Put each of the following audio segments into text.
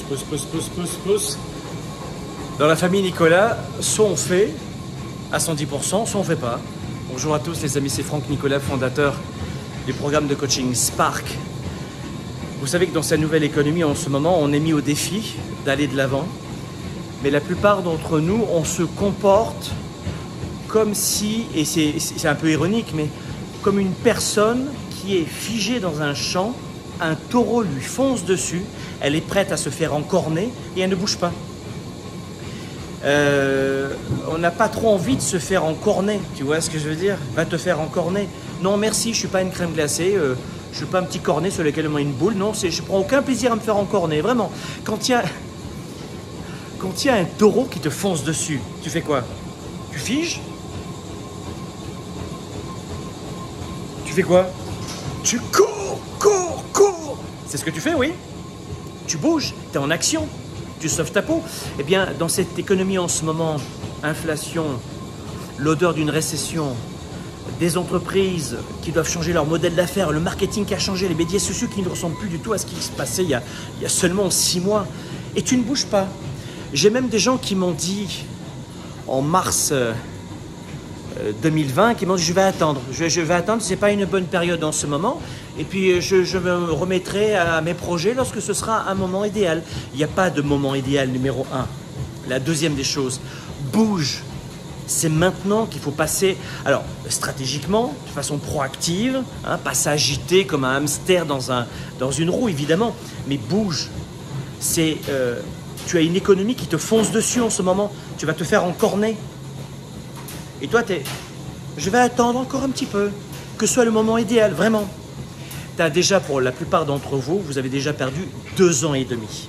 pousse. Dans la famille Nicolas, soit on fait à 110%, soit on fait pas. Bonjour à tous les amis, c'est Franck Nicolas, fondateur du programme de coaching Spark. Vous savez que dans cette nouvelle économie, en ce moment, on est mis au défi d'aller de l'avant. Mais la plupart d'entre nous, on se comporte comme si, et c'est un peu ironique, mais comme une personne qui est figée dans un champ, un taureau lui fonce dessus, elle est prête à se faire encorner et elle ne bouge pas. On n'a pas trop envie de se faire encorner, tu vois ce que je veux dire? Va te faire encorner. Non merci, je ne suis pas une crème glacée, je ne suis pas un petit cornet sur lequel on met une boule, non, je ne prends aucun plaisir à me faire encorner, vraiment. Quand il y a un taureau qui te fonce dessus, tu fais quoi? Tu figes? Tu fais quoi? Tu cours. C'est ce que tu fais, oui? Tu bouges, tu es en action, tu sauves ta peau. Eh bien, dans cette économie en ce moment, inflation, l'odeur d'une récession, des entreprises qui doivent changer leur modèle d'affaires, le marketing qui a changé, les médias sociaux qui ne ressemblent plus du tout à ce qui se passait il y a seulement 6 mois. Et tu ne bouges pas. J'ai même des gens qui m'ont dit en mars 2020, qui m'ont dit je vais attendre, ce n'est pas une bonne période en ce moment, et puis je me remettrai à mes projets lorsque ce sera un moment idéal. Il n'y a pas de moment idéal numéro 1. La deuxième des choses, bouge. C'est maintenant qu'il faut passer, alors stratégiquement, de façon proactive, hein, pas s'agiter comme un hamster dans une roue évidemment, mais bouge. Tu as une économie qui te fonce dessus en ce moment, tu vas te faire encorner. Et toi, je vais attendre encore un petit peu, que ce soit le moment idéal, vraiment. Tu as déjà, pour la plupart d'entre vous, vous avez déjà perdu 2 ans et demi.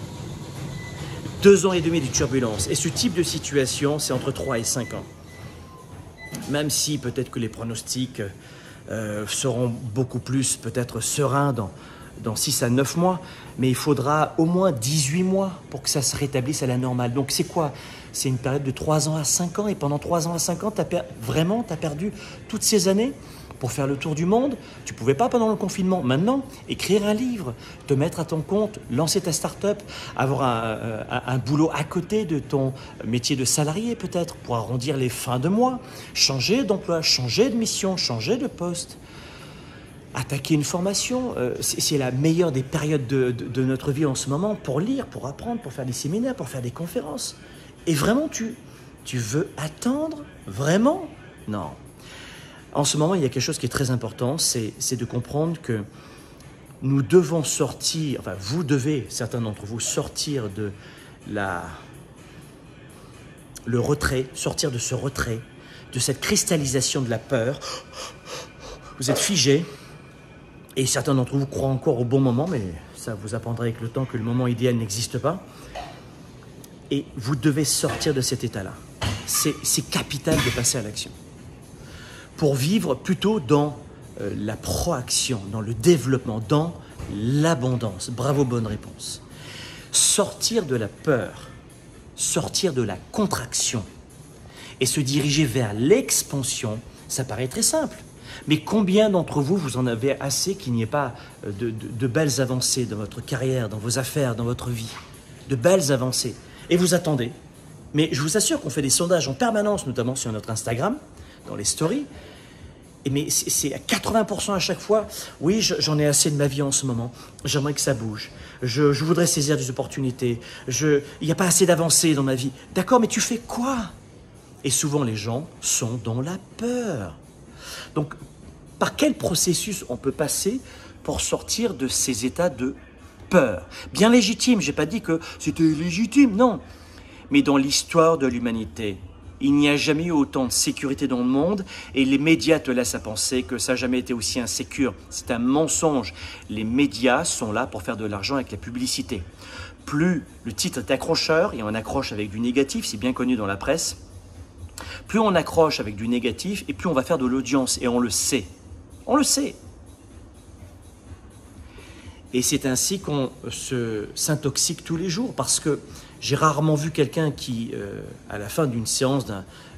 2 ans et demi de turbulence. Et ce type de situation, c'est entre 3 et 5 ans. Même si peut-être que les pronostics seront beaucoup plus peut-être sereins dans 6 à 9 mois, mais il faudra au moins 18 mois pour que ça se rétablisse à la normale. Donc c'est quoi? C'est une période de 3 ans à 5 ans, et pendant 3 ans à 5 ans, tu as perdu toutes ces années pour faire le tour du monde. Tu ne pouvais pas pendant le confinement. Maintenant, écrire un livre, te mettre à ton compte, lancer ta start-up, avoir un boulot à côté de ton métier de salarié peut-être, pour arrondir les fins de mois, changer d'emploi, changer de mission, changer de poste. Attaquer une formation, c'est la meilleure des périodes de notre vie en ce moment pour lire, pour apprendre, pour faire des séminaires, pour faire des conférences. Et vraiment, tu veux attendre? Vraiment? Non. En ce moment, il y a quelque chose qui est très important, c'est de comprendre que nous devons sortir, enfin vous devez, certains d'entre vous, sortir de le retrait, sortir de ce retrait, de cette cristallisation de la peur. Vous êtes figés. Et certains d'entre vous croient encore au bon moment, mais ça vous apprendra avec le temps que le moment idéal n'existe pas. Et vous devez sortir de cet état-là. C'est capital de passer à l'action. Pour vivre plutôt dans la proaction, dans le développement, dans l'abondance. Bravo, bonne réponse. Sortir de la peur, sortir de la contraction et se diriger vers l'expansion, ça paraît très simple. Mais combien d'entre vous, vous en avez assez qu'il n'y ait pas de belles avancées dans votre carrière, dans vos affaires, dans votre vie? De belles avancées. Et vous attendez. Mais je vous assure qu'on fait des sondages en permanence, notamment sur notre Instagram, dans les stories. Mais c'est à 80% à chaque fois. Oui, j'en ai assez de ma vie en ce moment. J'aimerais que ça bouge. Je voudrais saisir des opportunités. Il n'y a pas assez d'avancées dans ma vie. D'accord, mais tu fais quoi? Et souvent, les gens sont dans la peur. Donc, par quel processus on peut passer pour sortir de ces états de peur? Bien légitime, je n'ai pas dit que c'était légitime, non. Mais dans l'histoire de l'humanité, il n'y a jamais eu autant de sécurité dans le monde et les médias te laissent à penser que ça n'a jamais été aussi insécure. C'est un mensonge. Les médias sont là pour faire de l'argent avec la publicité. Plus le titre est accrocheur, et on accroche avec du négatif, c'est bien connu dans la presse, plus on accroche avec du négatif et plus on va faire de l'audience, et on le sait. On le sait. Et c'est ainsi qu'on s'intoxique tous les jours, parce que j'ai rarement vu quelqu'un qui, à la fin d'une séance,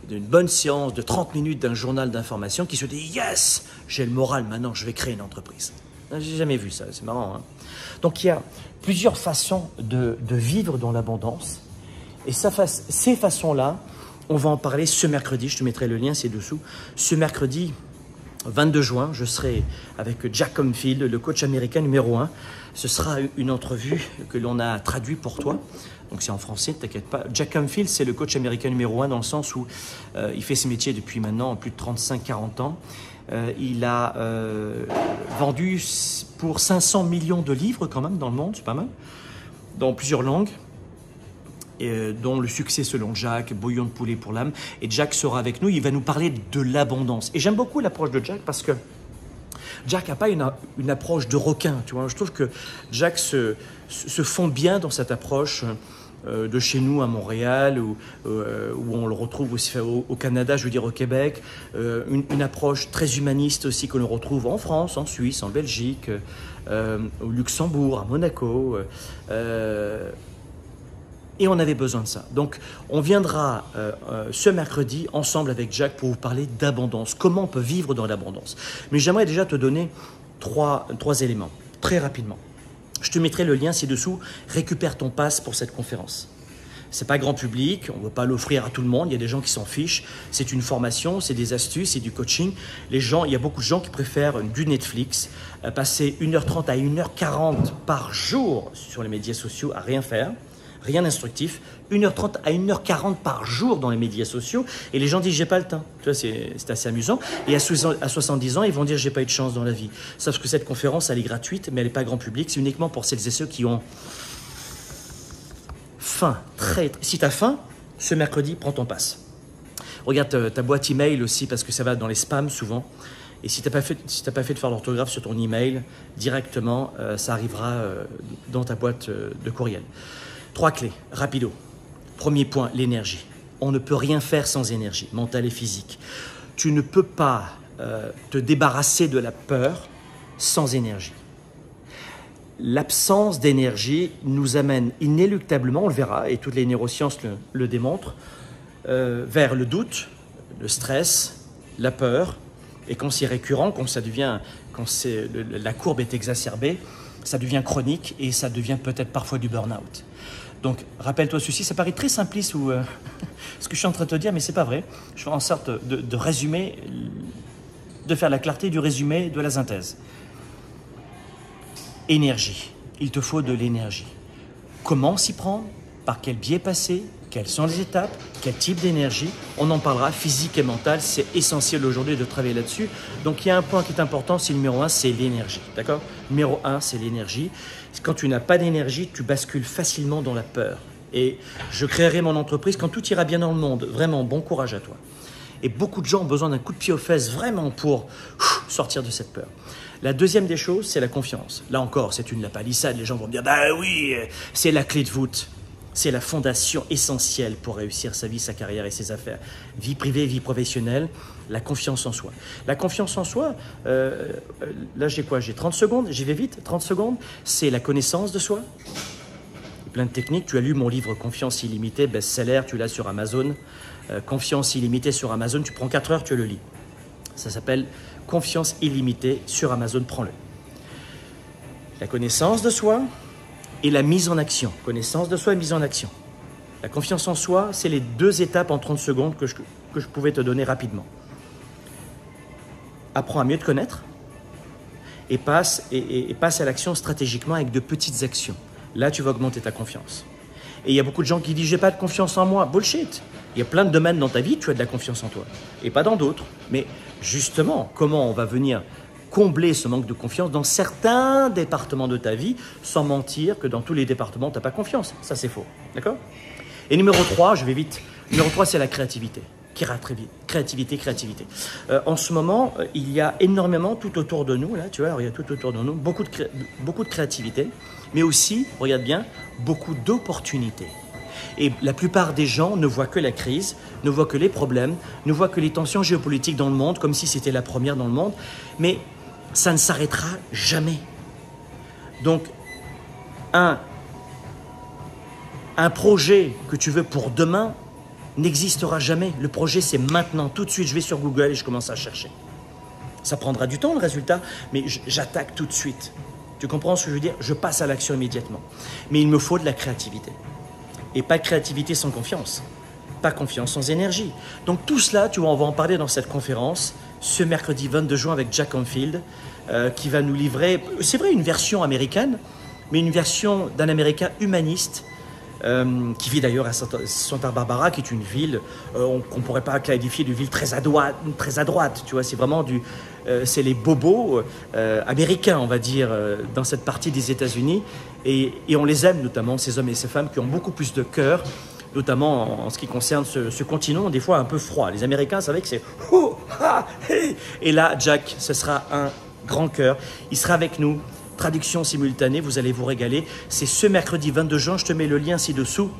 d'une bonne séance de 30 minutes d'un journal d'information, qui se dit « Yes, j'ai le moral, maintenant je vais créer une entreprise. » J'ai jamais vu ça, c'est marrant. Hein. Donc il y a plusieurs façons de vivre dans l'abondance. Et ces façons-là, on va en parler ce mercredi. Je te mettrai le lien, c'est dessous. Ce mercredi 22 juin, je serai avec Jack Canfield, le coach américain numéro 1. Ce sera une entrevue que l'on a traduite pour toi. Donc c'est en français, ne t'inquiète pas. Jack Canfield, c'est le coach américain numéro 1 dans le sens où il fait ce métier depuis maintenant plus de 35-40 ans. Il a vendu pour 500 millions de livres quand même dans le monde, c'est pas mal, dans plusieurs langues. Dont le succès selon Jack, bouillon de poulet pour l'âme. Et Jack sera avec nous, il va nous parler de l'abondance. Et j'aime beaucoup l'approche de Jack parce que Jack n'a pas une approche de requin. Tu vois. Je trouve que Jack se fond bien dans cette approche de chez nous à Montréal, où on le retrouve aussi au Canada, je veux dire au Québec. Une approche très humaniste aussi que l'on retrouve en France, en Suisse, en Belgique, au Luxembourg, à Monaco. Et on avait besoin de ça. Donc, on viendra ce mercredi ensemble avec Jack pour vous parler d'abondance. Comment on peut vivre dans l'abondance. Mais j'aimerais déjà te donner trois éléments, très rapidement. Je te mettrai le lien ci-dessous. Récupère ton pass pour cette conférence. Ce n'est pas grand public, on ne veut pas l'offrir à tout le monde. Il y a des gens qui s'en fichent. C'est une formation, c'est des astuces, c'est du coaching. Il y a beaucoup de gens qui préfèrent du Netflix, passer 1h30 à 1h40 par jour sur les médias sociaux à rien faire. Rien d'instructif, 1h30 à 1h40 par jour dans les médias sociaux, et les gens disent j'ai pas le temps. Tu vois, c'est assez amusant. Et à 70 ans, ils vont dire j'ai pas eu de chance dans la vie. Sauf que cette conférence, elle est gratuite, mais elle n'est pas grand public. C'est uniquement pour celles et ceux qui ont faim. Si tu as faim, ce mercredi, prends ton pass. Regarde ta boîte email aussi, parce que ça va dans les spams souvent. Et si tu n'as pas fait de faire l'orthographe sur ton email, directement, ça arrivera dans ta boîte de courriel. 3 clés, rapido. Premier point, l'énergie. On ne peut rien faire sans énergie, mentale et physique. Tu ne peux pas te débarrasser de la peur sans énergie. L'absence d'énergie nous amène inéluctablement, on le verra, et toutes les neurosciences le démontrent, vers le doute, le stress, la peur. Et quand c'est récurrent, quand la courbe est exacerbée, ça devient chronique et ça devient peut-être parfois du burn-out. Donc, rappelle-toi ceci, ça paraît très simpliste ce que je suis en train de te dire, mais ce n'est pas vrai. Je fais en sorte de résumer, de faire la clarté du résumé de la synthèse. Énergie. Il te faut de l'énergie. Comment s'y prendre? Par quel biais passer? Quelles sont les étapes? Quel type d'énergie? On en parlera, physique et mentale, c'est essentiel aujourd'hui de travailler là-dessus. Donc il y a un point qui est important, c'est le numéro 1, c'est l'énergie. D'accord? Numéro 1, c'est l'énergie. Quand tu n'as pas d'énergie, tu bascules facilement dans la peur. Et je créerai mon entreprise quand tout ira bien dans le monde. Vraiment, bon courage à toi. Et beaucoup de gens ont besoin d'un coup de pied aux fesses vraiment pour sortir de cette peur. La deuxième des choses, c'est la confiance. Là encore, c'est une lapalissade. Les gens vont me dire, bah oui, c'est la clé de voûte. C'est la fondation essentielle pour réussir sa vie, sa carrière et ses affaires. Vie privée, vie professionnelle, la confiance en soi. La confiance en soi, là j'ai quoi? J'ai 30 secondes, j'y vais vite, 30 secondes. C'est la connaissance de soi. Plein de techniques. Tu as lu mon livre Confiance illimitée, best-seller, tu l'as sur Amazon. Confiance illimitée sur Amazon, tu prends 4 heures, tu le lis. Ça s'appelle Confiance illimitée sur Amazon, prends-le. La connaissance de soi et la mise en action. Connaissance de soi et mise en action. La confiance en soi, c'est les 2 étapes en 30 secondes que je pouvais te donner rapidement. Apprends à mieux te connaître et passe à l'action stratégiquement avec de petites actions. Là, tu vas augmenter ta confiance. Et il y a beaucoup de gens qui disent « j'ai pas de confiance en moi ». Bullshit. Il y a plein de domaines dans ta vie où tu as de la confiance en toi et pas dans d'autres. Mais justement, comment on va venir combler ce manque de confiance dans certains départements de ta vie sans mentir que dans tous les départements, tu n'as pas confiance. Ça, c'est faux. D'accord? Et numéro 3, je vais vite. Numéro 3, c'est la créativité. Créativité. En ce moment, il y a énormément tout autour de nous, là, tu vois, il y a tout autour de nous, beaucoup de créativité, mais aussi, regarde bien, beaucoup d'opportunités. Et la plupart des gens ne voient que la crise, ne voient que les problèmes, ne voient que les tensions géopolitiques dans le monde, comme si c'était la première dans le monde, mais ça ne s'arrêtera jamais. Donc, un projet que tu veux pour demain n'existera jamais. Le projet, c'est maintenant. Tout de suite, je vais sur Google et je commence à chercher. Ça prendra du temps, le résultat, mais j'attaque tout de suite. Tu comprends ce que je veux dire? Je passe à l'action immédiatement. Mais il me faut de la créativité. Et pas de créativité sans confiance. Pas confiance sans énergie. Donc tout cela, tu vois, on va en parler dans cette conférence, ce mercredi 22 juin avec Jack Canfield, qui va nous livrer, c'est vrai, une version américaine, mais une version d'un Américain humaniste, qui vit d'ailleurs à Santa Barbara, qui est une ville qu'on ne pourrait pas qualifier de ville très à droite, tu vois, c'est vraiment c'est les bobos américains, on va dire, dans cette partie des États-Unis, et on les aime notamment, ces hommes et ces femmes qui ont beaucoup plus de cœur, notamment en ce qui concerne ce continent, des fois un peu froid. Les Américains savaient que c'est et là, Jack, ce sera un grand cœur, il sera avec nous. Traduction simultanée, vous allez vous régaler. C'est ce mercredi 22 juin, je te mets le lien ci-dessous.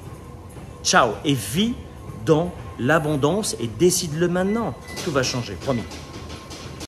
Ciao, et vis dans l'abondance et décide-le maintenant. Tout va changer, promis.